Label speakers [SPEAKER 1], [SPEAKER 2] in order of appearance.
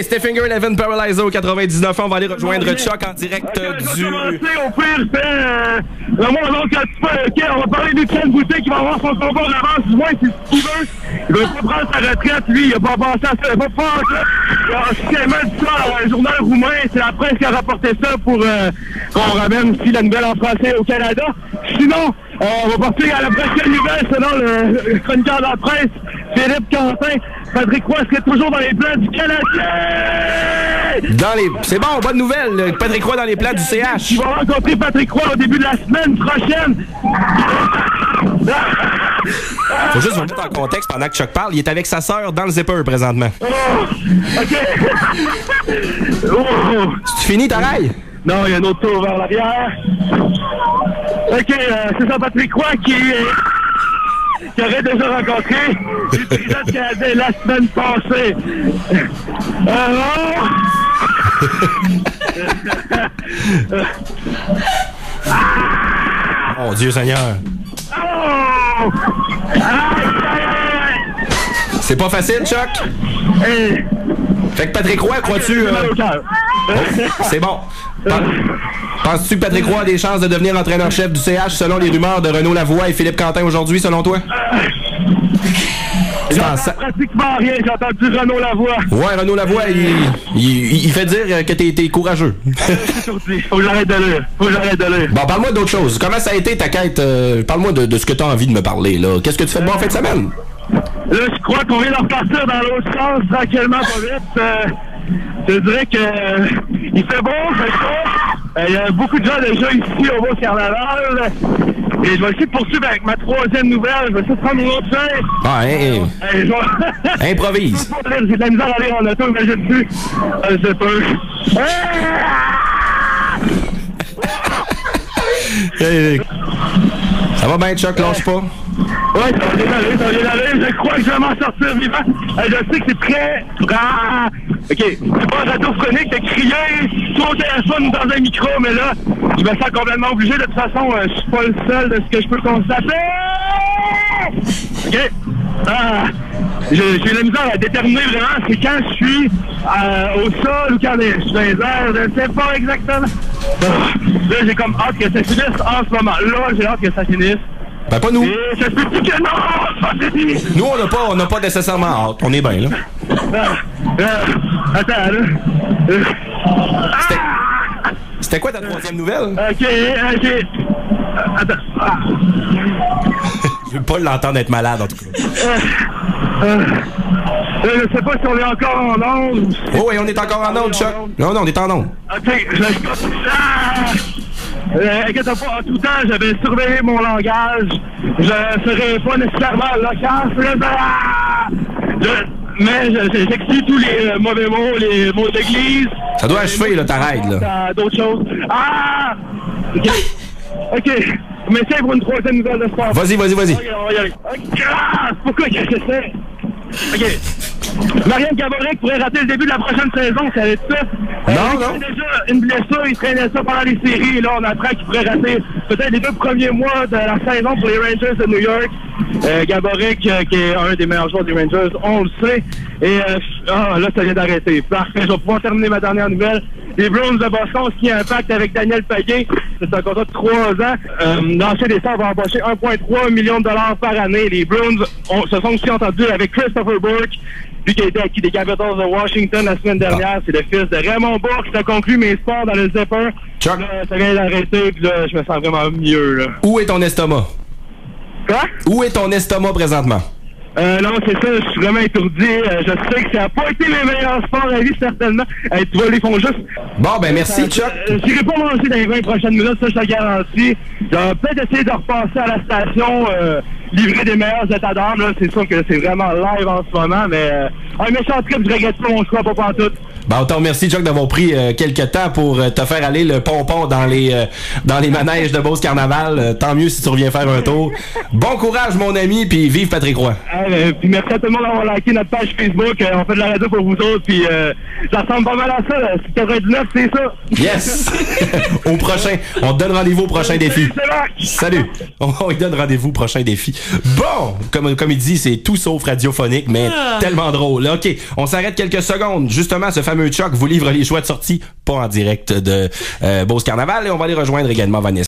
[SPEAKER 1] c'était Finger Eleven Paralyzer au 99. On va aller rejoindre Chuck en direct du...
[SPEAKER 2] Au pire, vraiment, donc, on va parler d'Étienne Boutet qui va avoir son combat en avance. Du moins, c'est ce qu'il veut. Il veut pas prendre sa retraite. Lui, il a pas pensé à ça. Il va pas faire ça. Il a officiellement dit ça à un journal roumain. C'est la presse qui a rapporté ça pour qu'on ramène aussi la nouvelle en français au Canada. Sinon, on va passer à la prochaine nouvelle selon le chroniqueur de la presse, Philippe Quentin. Patrick Roy serait toujours dans les plans du Canadien!
[SPEAKER 1] C'est bon, bonne nouvelle. Patrick Roy dans les plans du CH.
[SPEAKER 2] Tu vas rencontrer Patrick Roy au début de la semaine prochaine.
[SPEAKER 1] Faut juste vous mettre en contexte pendant que Chuck parle. Il est avec sa sœur dans le zipper présentement.
[SPEAKER 2] OK.
[SPEAKER 1] Tu finis ta raille?
[SPEAKER 2] Non, il y a un autre tour vers l'arrière. OK, c'est ça, Patrick Roy qui aurait déjà rencontré le président du Canadien la semaine passée.
[SPEAKER 1] Oh Dieu Seigneur. C'est pas facile, Chuck? Fait que Patrick Roy, crois-tu... c'est bon. Penses-tu que Patrick Roy a des chances de devenir entraîneur-chef du CH selon les rumeurs de Renaud Lavoie et Philippe Quentin aujourd'hui, selon toi?
[SPEAKER 2] Pratiquement rien, j'ai entendu Renaud Lavoie.
[SPEAKER 1] Ouais, Renaud Lavoie, il fait dire que t'es courageux.
[SPEAKER 2] Faut que j'arrête de lire.
[SPEAKER 1] Bon, parle-moi d'autre chose. Comment ça a été ta quête? Parle-moi de ce que t'as envie de me parler, là. Qu'est-ce que tu fais de bon en fin de semaine?
[SPEAKER 2] Là, je crois qu'on vient de repartir dans l'autre sens, tranquillement, pas vite. Je dirais que il fait beau, c'est ça. Il y a beaucoup de gens déjà ici au Beau Carnaval. Et je vais essayer de poursuivre avec ma troisième nouvelle. Je vais essayer de prendre une autre chaise.
[SPEAKER 1] Ah, improvise.
[SPEAKER 2] J'ai de la misère à aller en auto, imagine plus. Je sais pas.
[SPEAKER 1] Ça va bien, Chuck, lâche pas.
[SPEAKER 2] Ouais, ça va bien aller. Je crois que je vais m'en sortir vivant. Je sais que c'est très... OK, c'est pas radiophonique de crier sur mon téléphone dans un micro, mais là, je me sens complètement obligé. De toute façon, je suis pas le seul de ce que je peux constater. OK. J'ai la misère à déterminer vraiment, c'est quand je suis au sol ou quand je suis dans les airs, je ne sais pas exactement. Là, j'ai comme hâte que ça finisse en ce moment. Là, j'ai hâte que ça finisse.
[SPEAKER 1] Ben, pas nous.
[SPEAKER 2] Et ça se peut que non, ça fini.
[SPEAKER 1] Nous, on n'a pas nécessairement hâte. On est bien, là.
[SPEAKER 2] Attends, là.
[SPEAKER 1] C'était quoi ta troisième nouvelle?
[SPEAKER 2] OK. Attends.
[SPEAKER 1] Je veux pas l'entendre être malade, en tout cas.
[SPEAKER 2] Je sais pas si on est encore en onde.
[SPEAKER 1] Oh, oui, on est encore en onde, Chuck. Non, on est en onde.
[SPEAKER 2] OK, inquiète pas, en tout temps, j'avais surveillé mon langage. Je serais pas nécessairement loquace. Mais j'exclus tous les mauvais mots, les mots d'église.
[SPEAKER 1] Ça doit achever, là, ta règle, là.
[SPEAKER 2] D'autres choses. OK. Mais c'est pour une troisième nouvelle de sport.
[SPEAKER 1] Vas-y.
[SPEAKER 2] OK, on va y aller. Pourquoi que j'essaie? OK. Marianne Gaborik pourrait rater le début de la prochaine saison, ça allait être ça.
[SPEAKER 1] Non.
[SPEAKER 2] Déjà une blessure, il traînait ça pendant les séries, et là on apprend qu'il pourrait rater peut-être les 2 premiers mois de la saison pour les Rangers de New York. Gaborik, qui est un des meilleurs joueurs des Rangers, on le sait. Et là, ça vient d'arrêter. Parfait, je vais pouvoir terminer ma dernière nouvelle. Les Bruins de Boston, ce qui a un pacte avec Daniel Payet, c'est un contrat de 3 ans. L'ancien des Stars va embaucher 1,3 million de dollars par année. Les Bruins se sont aussi entendus avec Christopher Burke, lui qui a été acquis des Capitals de Washington la semaine dernière. C'est le fils de Raymond Bourque qui a conclu mes sports dans le zipper.
[SPEAKER 1] Chuck.
[SPEAKER 2] Là, ça vient d'arrêter, puis là, je me sens vraiment mieux. Là.
[SPEAKER 1] Où est ton estomac?
[SPEAKER 2] Quoi?
[SPEAKER 1] Où est ton estomac présentement?
[SPEAKER 2] Non, c'est ça, je suis vraiment étourdi. Je sais que ça n'a pas été mes meilleurs sports à vie, certainement. Tu vois, ils font juste...
[SPEAKER 1] Bon, ben merci, Chuck.
[SPEAKER 2] J'irai pas manger dans les 20 prochaines minutes, ça, je te le garantis. Je vais peut-être essayer de repasser à la station, livrer des meilleurs états d'âme. Là, c'est sûr que c'est vraiment live en ce moment, mais un méchant trip, je regrette pas mon choix, pas pantoute.
[SPEAKER 1] Ben, on te remercie, Chuck, d'avoir pris quelques temps pour te faire aller le pompon dans les manèges de Beauce Carnaval. Tant mieux si tu reviens faire un tour. Bon courage, mon ami, puis vive Patrick Roy.
[SPEAKER 2] Puis merci à tout le monde d'avoir liké notre page Facebook. On fait de la radio pour vous autres, puis ça ressemble pas mal à ça. C'est 99, c'est ça.
[SPEAKER 1] Yes! Au prochain. On te donne rendez-vous au prochain défi. Salut! On lui donne rendez-vous au prochain défi. Bon, comme il dit, c'est tout sauf radiophonique, mais tellement drôle. OK, on s'arrête quelques secondes. Justement, ce fameux Chuck vous livre les choix de sortie, pas en direct de Beauce Carnaval, et on va aller rejoindre également Vanessa.